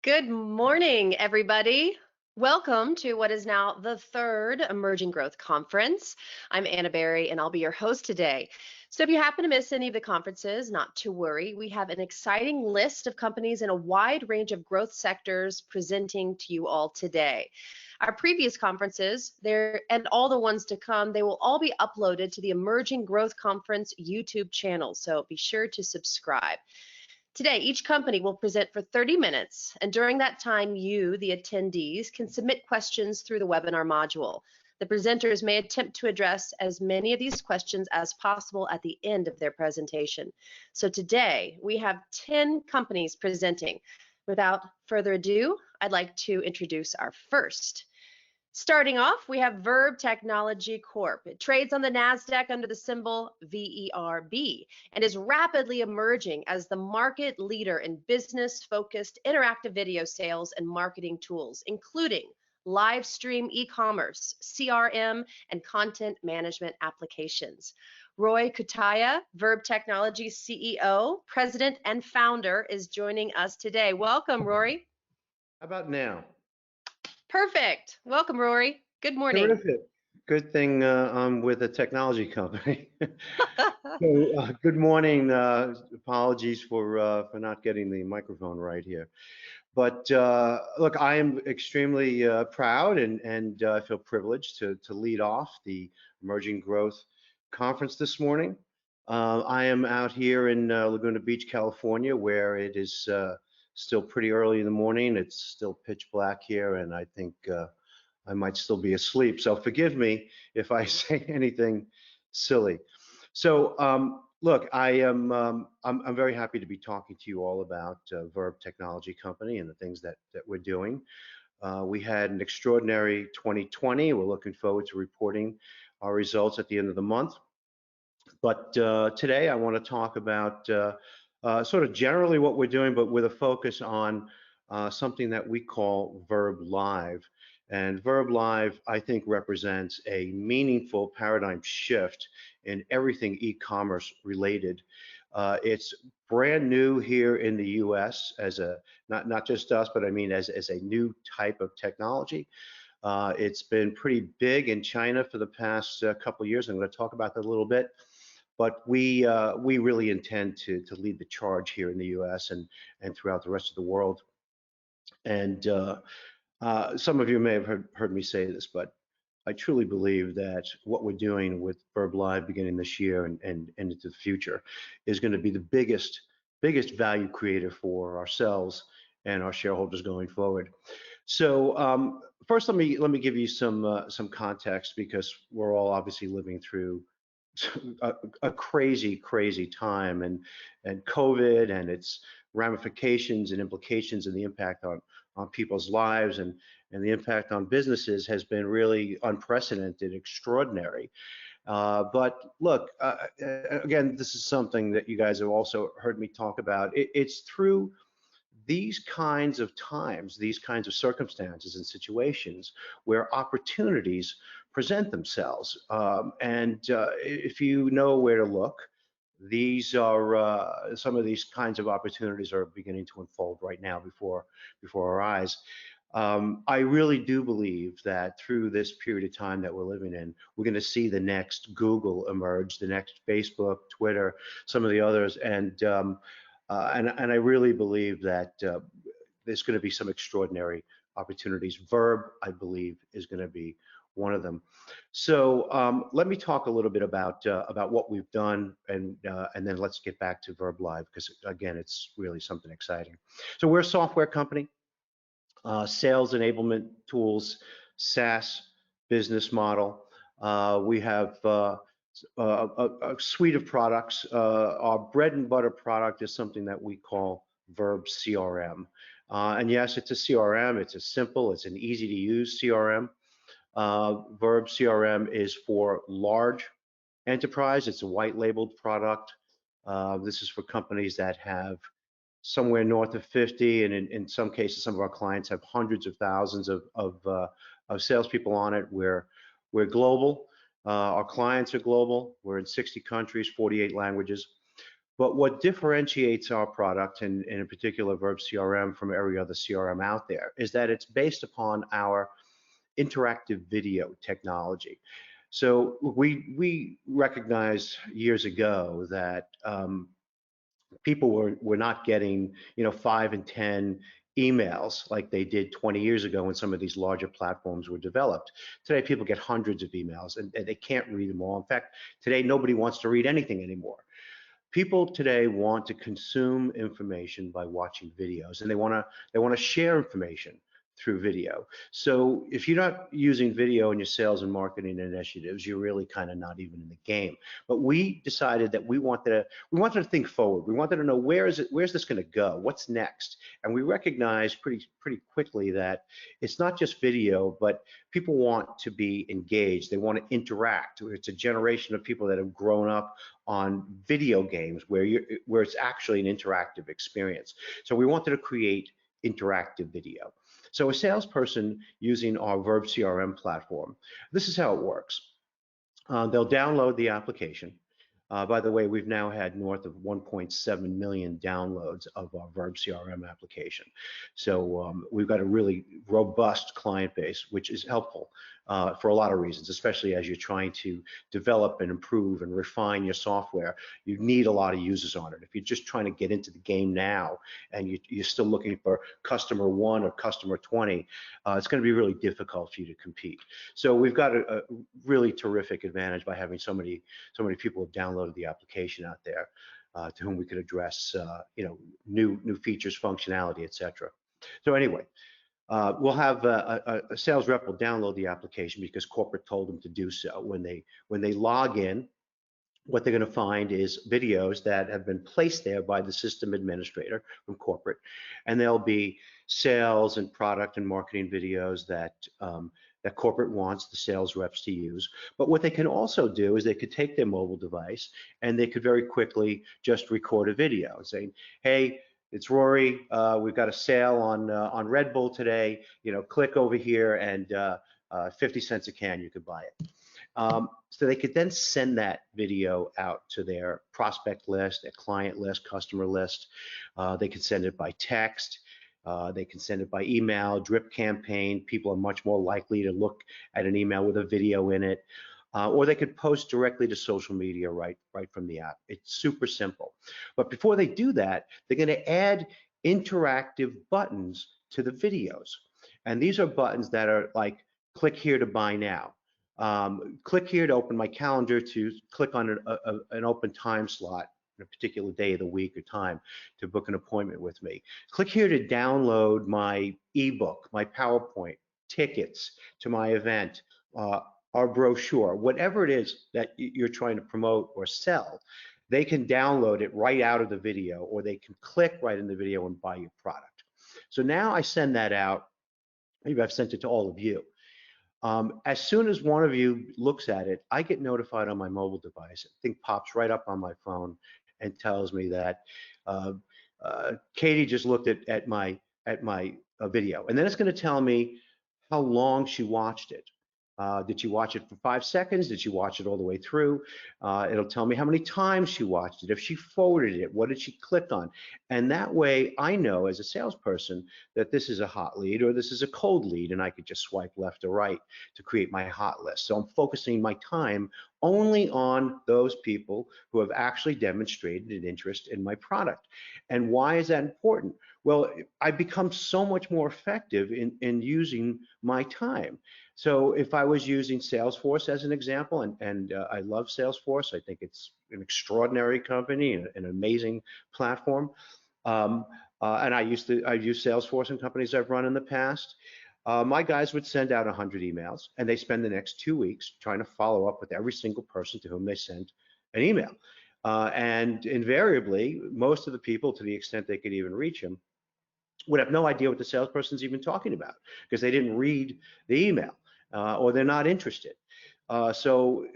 Good morning, everybody. Welcome to what is now the third Emerging Growth Conference. I'm Anna Berry, and I'll be your host today. So if you happen to miss any of the conferences, not to worry. We have an exciting list of companies in a wide range of growth sectors presenting to you all today. Our previous conferences, and all the ones to come, they will all be uploaded to the Emerging Growth Conference YouTube channel, so be sure to subscribe. Today, each company will present for 30 minutes, and during that time, you, the attendees, can submit questions through the webinar module. The presenters may attempt to address as many of these questions as possible at the end of their presentation. So today, we have 10 companies presenting. Without further ado, I'd like to introduce our first. Starting off, we have Verb Technology Corp. It trades on the NASDAQ under the symbol VERB and is rapidly emerging as the market leader in business-focused interactive video sales and marketing tools, including Livestream e-commerce, CRM, and content management applications. Rory Cutaia, Verb Technology CEO, President, and Founder, is joining us today. Welcome, Rory. How about now? Perfect. Welcome, Rory. Good morning. Terrific. Good thing I'm with a technology company. So, good morning. Apologies for not getting the microphone right here. But look, I am extremely proud and I feel privileged to lead off the Emerging Growth Conference this morning. I am out here in Laguna Beach, California, where it is still pretty early in the morning. It's still pitch black here, and I think I might still be asleep. So forgive me if I say anything silly. So look, I'm very happy to be talking to you all about Verb Technology Company and the things that we're doing. We had an extraordinary 2020. We're looking forward to reporting our results at the end of the month. But today I want to talk about sort of generally what we're doing, but with a focus on something that we call Verb Live. And Verb Live, I think, represents a meaningful paradigm shift in everything e-commerce related. It's brand new here in the U.S. as a, not just us, but I mean as a new type of technology. It's been pretty big in China for the past couple of years. I'm going to talk about that a little bit. But we really intend to lead the charge here in the U.S. and throughout the rest of the world. And some of you may have heard me say this, but I truly believe that what we're doing with Verb Live beginning this year and into the future is going to be the biggest value creator for ourselves and our shareholders going forward. So first, let me give you some context, because we're all obviously living through a crazy time, and COVID and its ramifications and implications and the impact on people's lives and the impact on businesses has been really unprecedented, extraordinary. But look, again, this is something that you guys have also heard me talk about. It's through these kinds of times, these kinds of circumstances and situations where opportunities present themselves. If you know where to look, these are some of these kinds of opportunities are beginning to unfold right now before our eyes. I really do believe that through this period of time that we're living in, we're going to see the next Google emerge, the next Facebook, Twitter, some of the others, and I really believe that there's going to be some extraordinary opportunities. Verb, I believe, is going to be one of them. So let me talk a little bit about what we've done, and then let's get back to Verb Live, because again, it's really something exciting. So we're a software company, sales enablement tools, SaaS business model. We have a suite of products. Our bread and butter product is something that we call Verb CRM. And yes, it's a CRM. It's a simple, it's an easy to use CRM. Verb CRM is for large enterprise. It's a white labeled product. This is for companies that have somewhere north of 50, and in some cases, some of our clients have hundreds of thousands of salespeople on it. We're global. Our clients are global. We're in 60 countries, 48 languages. But what differentiates our product, and in particular Verb CRM, from every other CRM out there, is that it's based upon our interactive video technology. So we recognized years ago that people were not getting 5 and 10 emails like they did 20 years ago when some of these larger platforms were developed. Today people get hundreds of emails and they can't read them all. In fact, today nobody wants to read anything anymore. People today want to consume information by watching videos, and they want to share information through video. So if you're not using video in your sales and marketing initiatives, you're really kind of not even in the game. But we decided that we wanted to think forward. We wanted to know where's this going to go? What's next? And we recognized pretty quickly that it's not just video, but people want to be engaged. They want to interact. It's a generation of people that have grown up on video games where it's actually an interactive experience. So we wanted to create interactive video. So a salesperson using our Verb CRM platform, this is how it works. They'll download the application. By the way, we've now had north of 1.7 million downloads of our Verb CRM application. So we've got a really robust client base, which is helpful for a lot of reasons, especially as you're trying to develop and improve and refine your software. You need a lot of users on it. If you're just trying to get into the game now and you're still looking for customer 1 or customer 20, it's going to be really difficult for you to compete. So we've got a really terrific advantage by having so many people have downloaded the application out there to whom we could address new features, functionality, etc. So anyway, we'll have a sales rep will download the application because corporate told them to do so. When they log in, what they're going to find is videos that have been placed there by the system administrator from corporate, and there'll be sales and product and marketing videos that corporate wants the sales reps to use. But what they can also do is they could take their mobile device and they could very quickly just record a video saying, hey, it's Rory, we've got a sale on Red Bull today, click over here and 50 cents a can, you could buy it. So they could then send that video out to their prospect list, their client list, customer list. They could send it by text. They can send it by email, drip campaign. People are much more likely to look at an email with a video in it. Or they could post directly to social media right from the app. It's super simple. But before they do that, they're going to add interactive buttons to the videos. And these are buttons that are like, click here to buy now. Click here to open my calendar to click on an open time slot, a particular day of the week or time to book an appointment with me. Click here to download my ebook, my PowerPoint, tickets to my event, our brochure, whatever it is that you're trying to promote or sell. They can download it right out of the video, or they can click right in the video and buy your product. So now I send that out. Maybe I've sent it to all of you. As soon as one of you looks at it, I get notified on my mobile device. The thing pops right up on my phone and tells me that Katie just looked at my video, and then it's going to tell me how long she watched it. Did she watch it for 5 seconds? Did she watch it all the way through? It'll tell me how many times she watched it, if she forwarded it, what did she click on? And that way I know as a salesperson that this is a hot lead or this is a cold lead, and I could just swipe left or right to create my hot list. So I'm focusing my time only on those people who have actually demonstrated an interest in my product. And why is that important? Well, I become so much more effective in using my time. So if I was using Salesforce as an example, and I love Salesforce, I think it's an extraordinary company and an amazing platform. And I've used Salesforce in companies I've run in the past. My guys would send out 100 emails, and they spend the next 2 weeks trying to follow up with every single person to whom they sent an email. And invariably, most of the people, to the extent they could even reach them, would have no idea what the salesperson's even talking about because they didn't read the email or they're not interested. So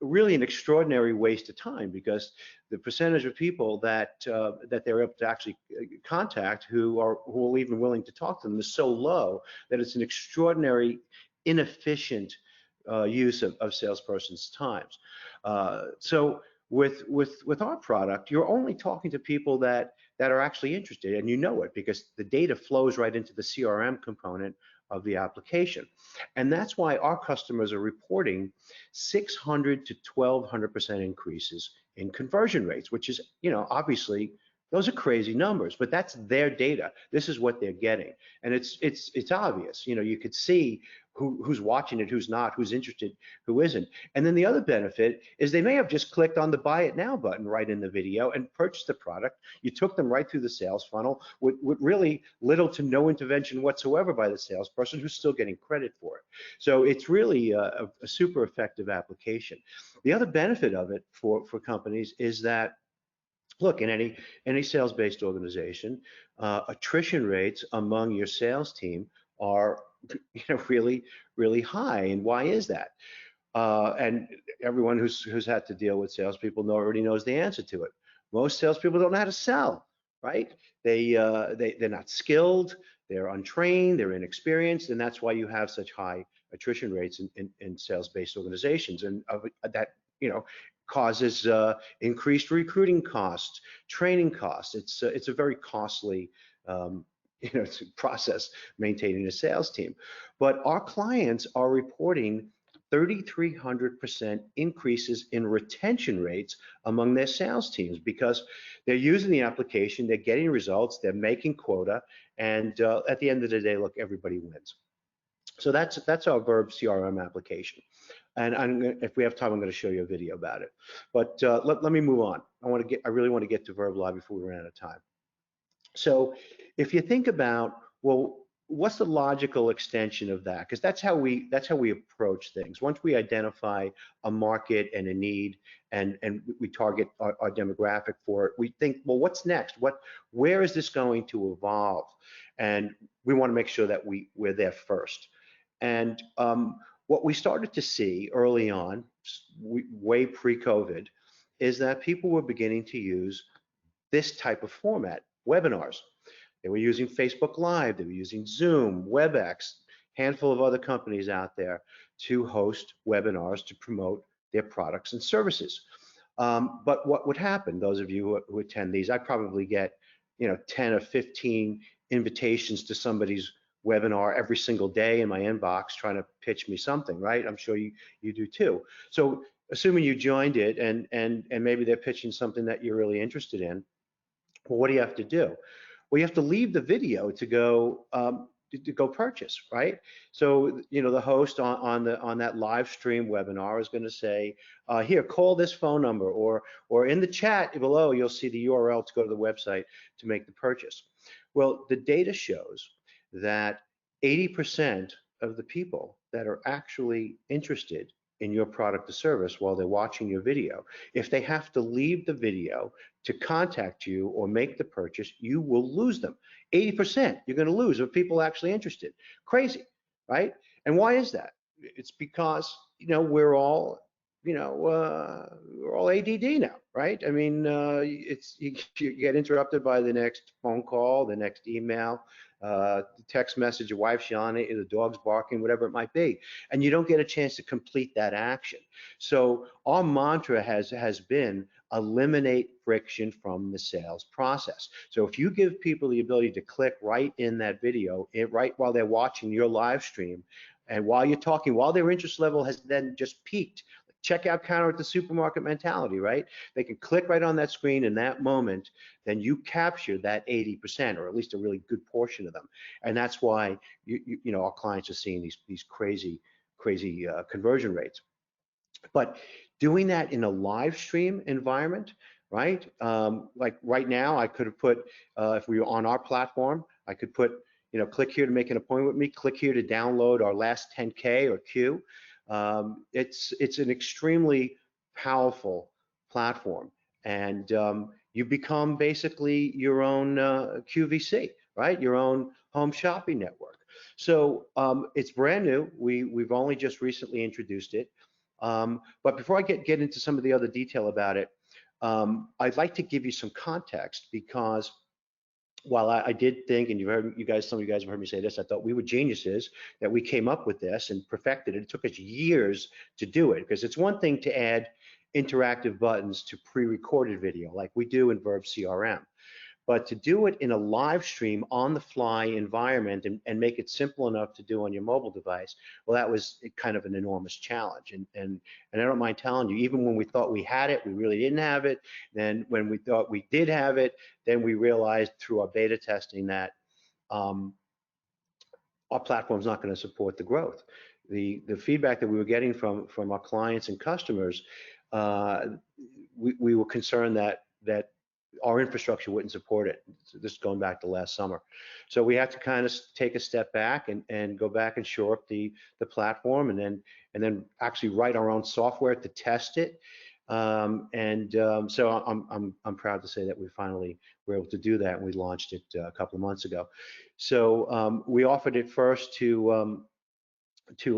really an extraordinary waste of time, because the percentage of people that they're able to actually contact who are even willing to talk to them is so low that it's an extraordinary inefficient use of salesperson's times. So with our product, you're only talking to people that are actually interested, and you know it because the data flows right into the CRM component of the application. And that's why our customers are reporting 600 to 1200% increases in conversion rates, which is, obviously those are crazy numbers, but that's their data. This is what they're getting. And it's obvious. You could see who's watching it, who's not, who's interested, who isn't. And then the other benefit is they may have just clicked on the buy it now button right in the video and purchased the product. You took them right through the sales funnel with really little to no intervention whatsoever by the salesperson, who's still getting credit for it. So it's really a super effective application. The other benefit of it for companies is that, look, in any sales-based organization, attrition rates among your sales team are really, really high. And why is that? And everyone who's had to deal with salespeople already knows the answer to it. Most salespeople don't know how to sell, right? They're not skilled, they're untrained, they're inexperienced, and that's why you have such high attrition rates in sales-based organizations. And that causes increased recruiting costs, training costs. It's a very costly process maintaining a sales team. But our clients are reporting 3,300% increases in retention rates among their sales teams because they're using the application, they're getting results, they're making quota, and at the end of the day, look, everybody wins. So that's our Verb CRM application. And if we have time, I'm going to show you a video about it. But let me move on. I really want to get to Verb Live before we run out of time. So if you think about, well, what's the logical extension of that? Because that's how we approach things. Once we identify a market and a need, and we target our demographic for it, we think, well, what's next? Where is this going to evolve? And we want to make sure that we're there first. And what we started to see early on, way pre-COVID, is that people were beginning to use this type of format, webinars. They were using Facebook Live, they were using Zoom, WebEx, handful of other companies out there to host webinars to promote their products and services. But what would happen, those of you who attend these, I probably get 10 or 15 invitations to somebody's webinar every single day in my inbox trying to pitch me something, right? I'm sure you do too. So assuming you joined it and maybe they're pitching something that you're really interested in, well, what do you have to do? Well, you have to leave the video to go purchase, right? So the host on that live stream webinar is going to say, here, call this phone number, or in the chat below you'll see the URL to go to the website to make the purchase. Well, the data shows that 80% of the people that are actually interested in your product or service while they're watching your video, if they have to leave the video to contact you or make the purchase, you will lose them. 80% you're going to lose of people actually interested. Crazy, right? And why is that? It's because we're all we're all ADD now, right? I mean, you get interrupted by the next phone call, the next email, the text message, your wife's yawning, the dog's barking, whatever it might be, and you don't get a chance to complete that action. So our mantra has been eliminate friction from the sales process. So if you give people the ability to click right in that video, right while they're watching your live stream, and while you're talking, while their interest level has then just peaked, checkout counter at the supermarket mentality, right? They can click right on that screen in that moment, then you capture that 80%, or at least a really good portion of them. And that's why our clients are seeing these crazy conversion rates. But doing that in a live stream environment, right? Like right now, I could have put, if we were on our platform, I could put, click here to make an appointment with me, click here to download our last 10K or Q. It's an extremely powerful platform, and you become basically your own QVC, right? Your own home shopping network. So it's brand new. We've only just recently introduced it. But before I get into some of the other detail about it, I'd like to give you some context, because while I did think, and some of you guys have heard me say this, I thought we were geniuses that we came up with this and perfected it. It took us years to do it, because it's one thing to add interactive buttons to pre-recorded video like we do in Verb CRM. But to do it in a live stream on the fly environment and make it simple enough to do on your mobile device, well, that was kind of an enormous challenge. And I don't mind telling you, even when we thought we had it, we really didn't have it. Then when we thought we did have it, then we realized through our beta testing that our platform's not going to support the growth. The feedback that we were getting from our clients and customers, we were concerned that our infrastructure wouldn't support it. So this is going back to last summer. So we had to kind of take a step back and go back and shore up the platform, and then actually write our own software to test it. So I'm proud to say that we finally were able to do that, and we launched it a couple of months ago. So we offered it first to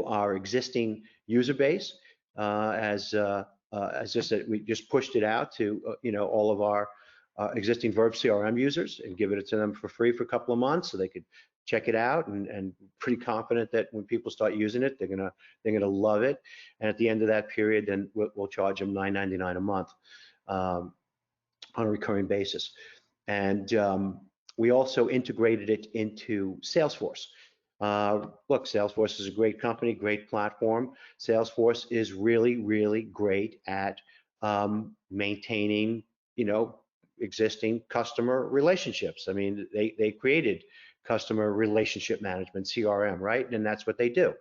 our existing user base, as just that we just pushed it out to all of our existing Verb CRM users and give it to them for free for a couple of months so they could check it out, and pretty confident that when people start using it, they're gonna love it. And at the end of that period, then we'll charge them $9.99 a month on a recurring basis. And we also integrated it into Salesforce. Look, Salesforce is a great company, great platform. Salesforce is really, really great at maintaining, existing customer relationships. I mean, they created customer relationship management, CRM, right? And that's what they do.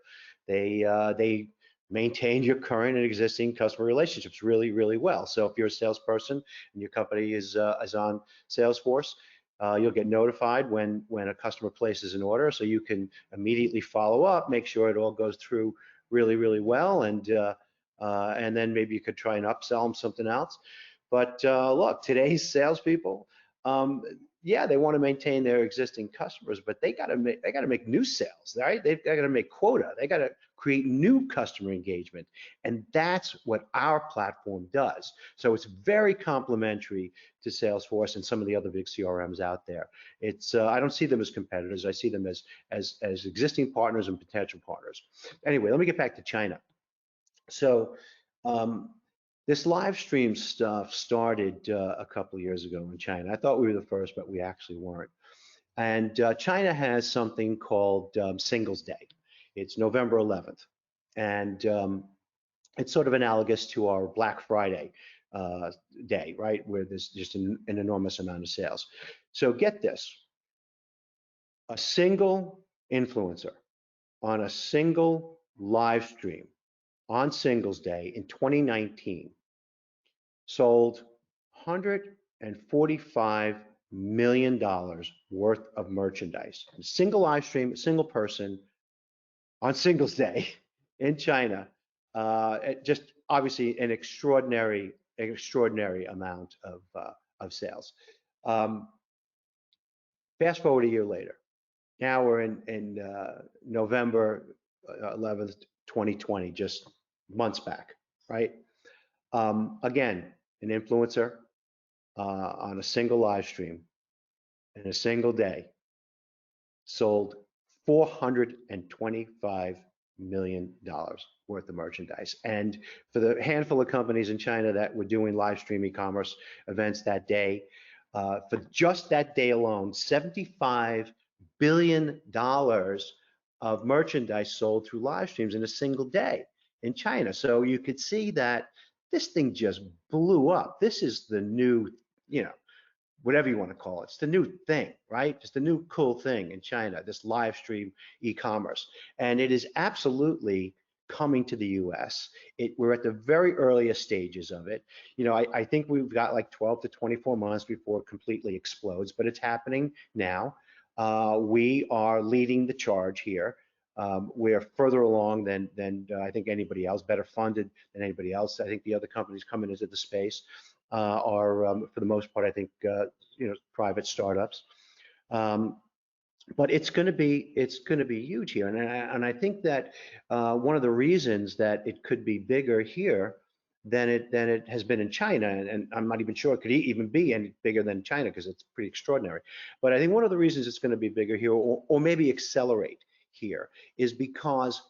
They maintain your current and existing customer relationships really, really well. So if you're a salesperson and your company is on Salesforce, you'll get notified when a customer places an order, so you can immediately follow up, make sure it all goes through really, really well, and then maybe you could try and upsell them something else. But look, today's salespeople, yeah, they want to maintain their existing customers, but they got to make new sales, right? They've got to make quota. They got to create new customer engagement, and that's what our platform does. So it's very complementary to Salesforce and some of the other big CRMs out there. It's I don't see them as competitors. I see them as existing partners and potential partners. Anyway, let me get back to China. So this live stream stuff started a couple of years ago in China. I thought we were the first, but we actually weren't. And China has something called Singles Day. It's November 11th. And it's sort of analogous to our Black Friday day, right? Where there's just an enormous amount of sales. So get this, a single influencer on a single live stream on Singles Day in 2019 sold $145 million worth of merchandise. A single live stream, a single person on Singles Day in China. Just obviously an extraordinary amount of sales. Fast forward a year later. Now we're in November 11th, 2020, just months back, right? Again, an influencer on a single live stream in a single day sold $425 million worth of merchandise. And for the handful of companies in China that were doing live stream e-commerce events that day, for just that day alone, $75 billion of merchandise sold through live streams in a single day in China. So you could see that this thing just blew up. This is the new, whatever you want to call it. It's the new thing, right? It's the new cool thing in China, this live stream e-commerce. And it is absolutely coming to the US. We're at the very earliest stages of it. I think we've got like 12 to 24 months before it completely explodes, but it's happening now. We are leading the charge here. We're further along than I think anybody else, better funded than anybody else. I think the other companies coming into the space are, for the most part, I think, private startups. But it's going to be huge here, and I think that one of the reasons that it could be bigger here than it has been in China, and I'm not even sure it could even be any bigger than China because it's pretty extraordinary. But I think one of the reasons it's going to be bigger here, or maybe accelerate here, is because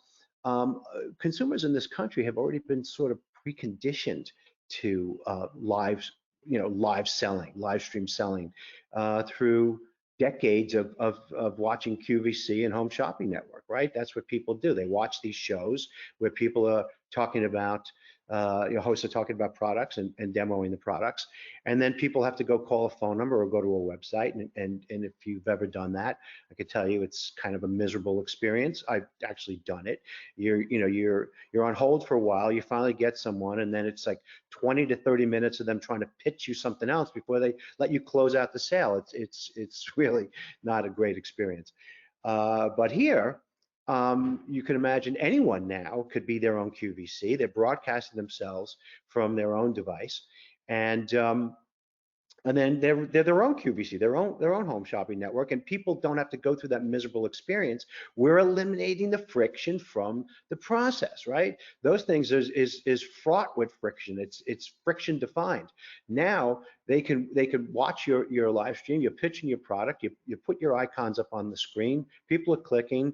consumers in this country have already been sort of preconditioned live selling, live stream selling through decades of watching QVC and Home Shopping Network, right? That's what people do. They watch these shows where people are talking about, hosts are talking about products and demoing the products. And then people have to go call a phone number or go to a website. And if you've ever done that, I could tell you it's kind of a miserable experience. I've actually done it. You're on hold for a while, you finally get someone, and then it's like 20 to 30 minutes of them trying to pitch you something else before they let you close out the sale. It's really not a great experience. But here, you can imagine anyone now could be their own QVC. They're broadcasting themselves from their own device, and then they're their own QVC, their own home shopping network, and people don't have to go through that miserable experience. We're eliminating the friction from the process, right? Those things is fraught with friction. It's friction defined. Now they can watch your live stream. You're pitching your product. You put your icons up on the screen. People are clicking.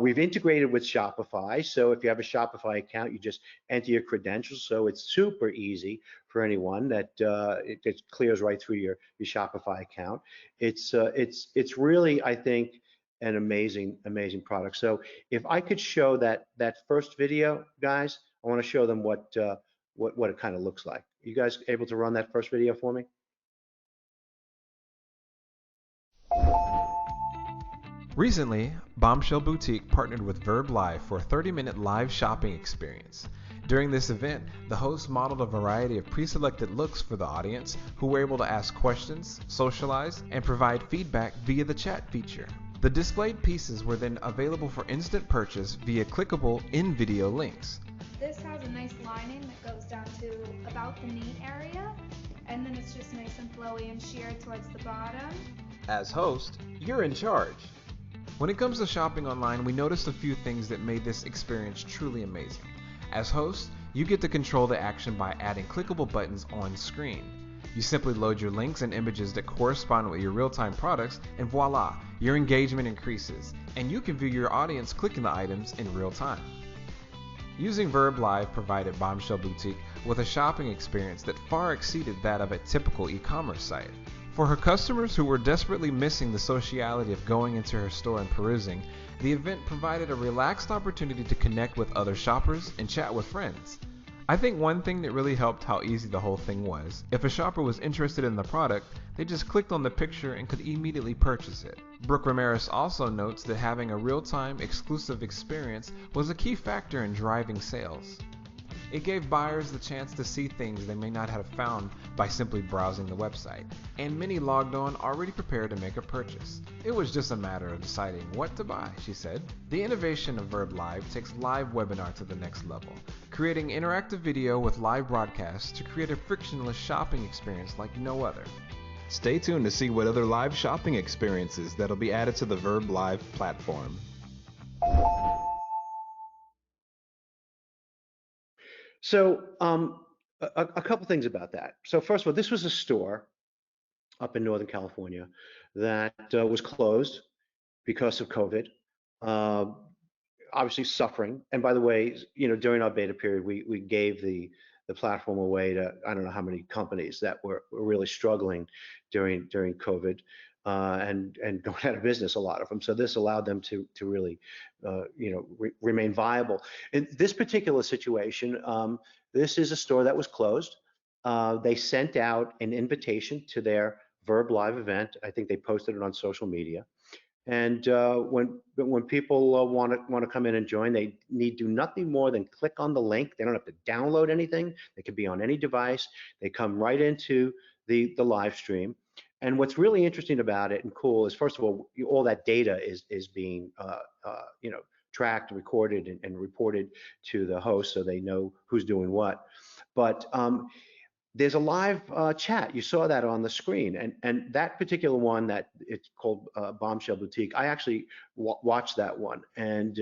We've integrated with Shopify, so if you have a Shopify account, you just enter your credentials. So it's super easy for anyone that it clears right through your Shopify account. It's really, I think, an amazing product. So if I could show that first video, guys, I want to show them what it kind of looks like. You guys able to run that first video for me? Recently, Bombshell Boutique partnered with Verb Live for a 30-minute live shopping experience. During this event, the host modeled a variety of pre-selected looks for the audience who were able to ask questions, socialize, and provide feedback via the chat feature. The displayed pieces were then available for instant purchase via clickable in-video links. This has a nice lining that goes down to about the knee area, and then it's just nice and flowy and sheer towards the bottom. As host, you're in charge. When it comes to shopping online, we noticed a few things that made this experience truly amazing. As host, you get to control the action by adding clickable buttons on screen. You simply load your links and images that correspond with your real-time products, and voila, your engagement increases, and you can view your audience clicking the items in real time. Using Verb Live provided Bombshell Boutique with a shopping experience that far exceeded that of a typical e-commerce site. For her customers who were desperately missing the sociality of going into her store and perusing, the event provided a relaxed opportunity to connect with other shoppers and chat with friends. I think one thing that really helped how easy the whole thing was, if a shopper was interested in the product, they just clicked on the picture and could immediately purchase it. Brooke Ramirez also notes that having a real-time exclusive experience was a key factor in driving sales. It gave buyers the chance to see things they may not have found by simply browsing the website, and many logged on already prepared to make a purchase. It was just a matter of deciding what to buy, she said. The innovation of Verb Live takes live webinar to the next level, creating interactive video with live broadcasts to create a frictionless shopping experience like no other. Stay tuned to see what other live shopping experiences that'll be added to the Verb Live platform. So a couple things about that. So first of all, this was a store up in Northern California that was closed because of COVID, obviously suffering. And by the way, during our beta period, we gave the platform away to, I don't know how many companies that were really struggling during COVID and going out of business, a lot of them. So this allowed them to really, remain viable. In this particular situation, this is a store that was closed. They sent out an invitation to their Verb Live event. I think they posted it on social media. And when people want to come in and join, they need do nothing more than click on the link. They don't have to download anything. They can be on any device. They come right into the live stream. And what's really interesting about it and cool is, first of all that data is being tracked, recorded, and reported to the host, so they know who's doing what. But there's a live chat. You saw that on the screen, and that particular one, that it's called Bombshell Boutique. I actually watched that one, and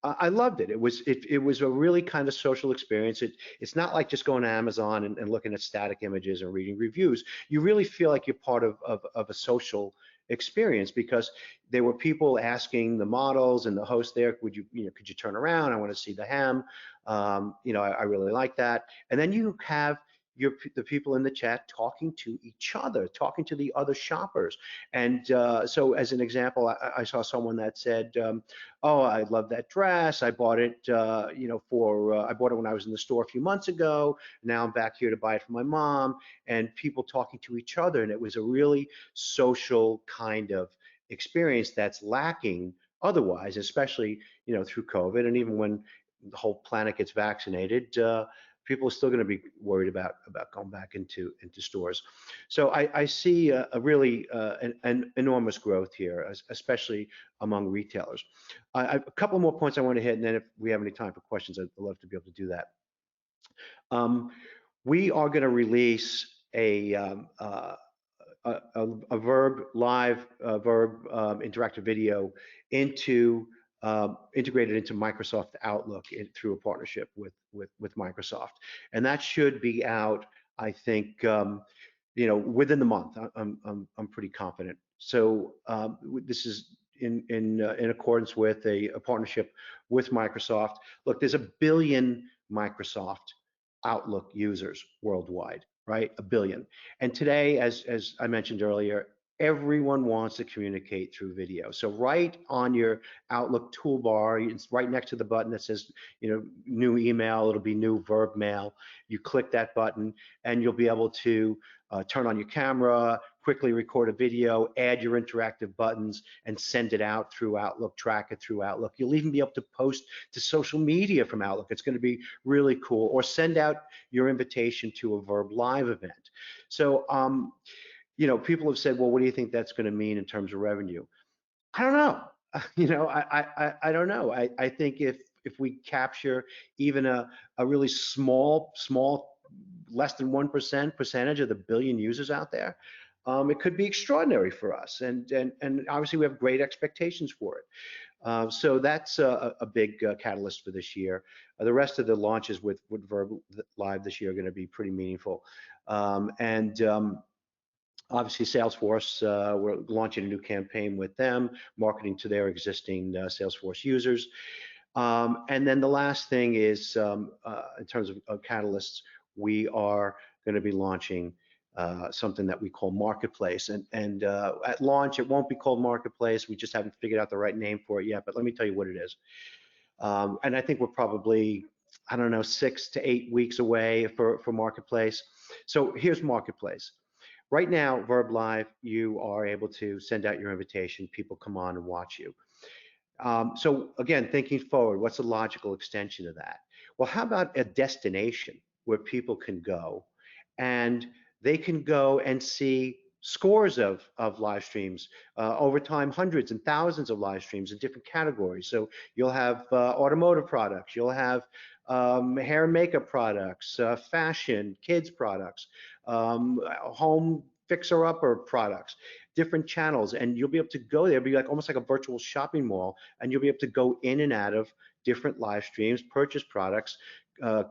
I loved it. It was a really kind of social experience. It's not like just going to Amazon and looking at static images and reading reviews. You really feel like you're part of a social experience, because there were people asking the models and the host there, could you turn around? I want to see the hem. I really like that. And then you have the people in the chat talking to each other, talking to the other shoppers. And so as an example, I saw someone that said, oh, I love that dress. I bought it, I bought it when I was in the store a few months ago. Now I'm back here to buy it for my mom. And people talking to each other. And it was a really social kind of experience that's lacking otherwise, especially, through COVID. And even when the whole planet gets vaccinated, people are still going to be worried about going back into stores. So I see a really an enormous growth here, especially among retailers. A couple more points I want to hit, and then if we have any time for questions, I'd love to be able to do that. We are going to release a Verb live Verb interactive video integrated into Microsoft Outlook through a partnership with Microsoft, and that should be out, I think, within the month. I'm pretty confident. So this is in accordance with a partnership with Microsoft. Look, there's 1 billion Microsoft Outlook users worldwide, right? 1 billion. And today, as I mentioned earlier, everyone wants to communicate through video. So right on your Outlook toolbar, it's right next to the button that says, new email, it'll be new Verb mail. You click that button and you'll be able to turn on your camera, quickly record a video, add your interactive buttons, and send it out through Outlook, track it through Outlook. You'll even be able to post to social media from Outlook. It's going to be really cool. Or send out your invitation to a Verb Live event. So, people have said, well, what do you think that's going to mean in terms of revenue? I don't know. I don't know. I think if we capture even a really small, less than 1% percentage of the 1 billion users out there, it could be extraordinary for us. And obviously we have great expectations for it. So that's a big catalyst for this year. The rest of the launches with Verb Live this year are going to be pretty meaningful. Obviously, Salesforce, we're launching a new campaign with them, marketing to their existing Salesforce users. And then the last thing is, in terms of catalysts, we are going to be launching something that we call Marketplace. And at launch, it won't be called Marketplace. We just haven't figured out the right name for it yet, but let me tell you what it is. And I think we're probably, 6 to 8 weeks away for Marketplace. So here's Marketplace. Right now, Verb Live, you are able to send out your invitation. People come on and watch you. So again, thinking forward, what's a logical extension of that? Well, how about a destination where people can go and they can go and see scores of live streams, over time, hundreds and thousands of live streams in different categories. So you'll have automotive products, you'll have hair and makeup products, fashion, kids products, home fixer-upper products, different channels, and you'll be able to go there. It'll be like almost like a virtual shopping mall, and you'll be able to go in and out of different live streams, purchase products,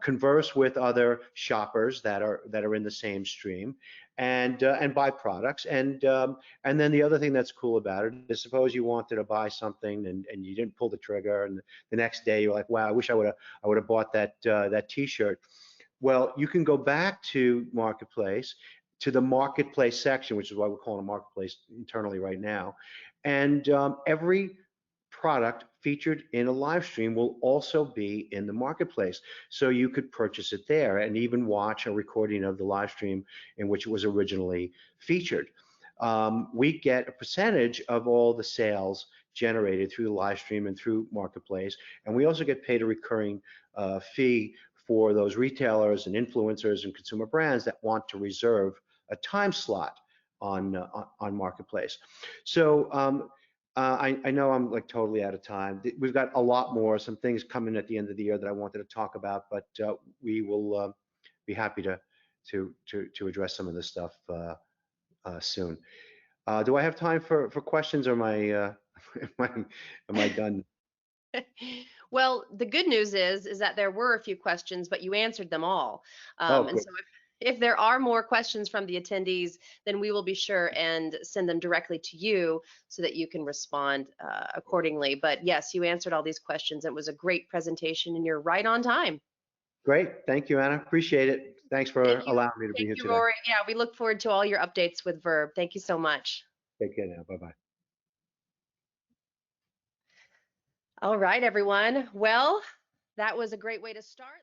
converse with other shoppers that are in the same stream, and buy products. And then the other thing that's cool about it is, suppose you wanted to buy something and you didn't pull the trigger, and the next day you're like, wow, I wish I would have bought that T-shirt. Well, you can go back to Marketplace, to the Marketplace section, which is why we're calling it Marketplace internally right now. And every product featured in a live stream will also be in the Marketplace. So you could purchase it there and even watch a recording of the live stream in which it was originally featured. We get a percentage of all the sales generated through the live stream and through Marketplace. And we also get paid a recurring fee for those retailers and influencers and consumer brands that want to reserve a time slot on Marketplace. So I know I'm like totally out of time. We've got a lot more, some things coming at the end of the year that I wanted to talk about, but we will be happy to address some of this stuff soon. Do I have time for questions, or am I done? Well, the good news is that there were a few questions, but you answered them all. And so if there are more questions from the attendees, then we will be sure and send them directly to you so that you can respond accordingly. But yes, you answered all these questions. It was a great presentation and you're right on time. Great. Thank you, Anna. Appreciate it. Thanks for Thank you. allowing me to be Thank here you, today. Rory. Yeah, we look forward to all your updates with Verb. Thank you so much. Take care now. Bye-bye. All right, everyone. Well, that was a great way to start.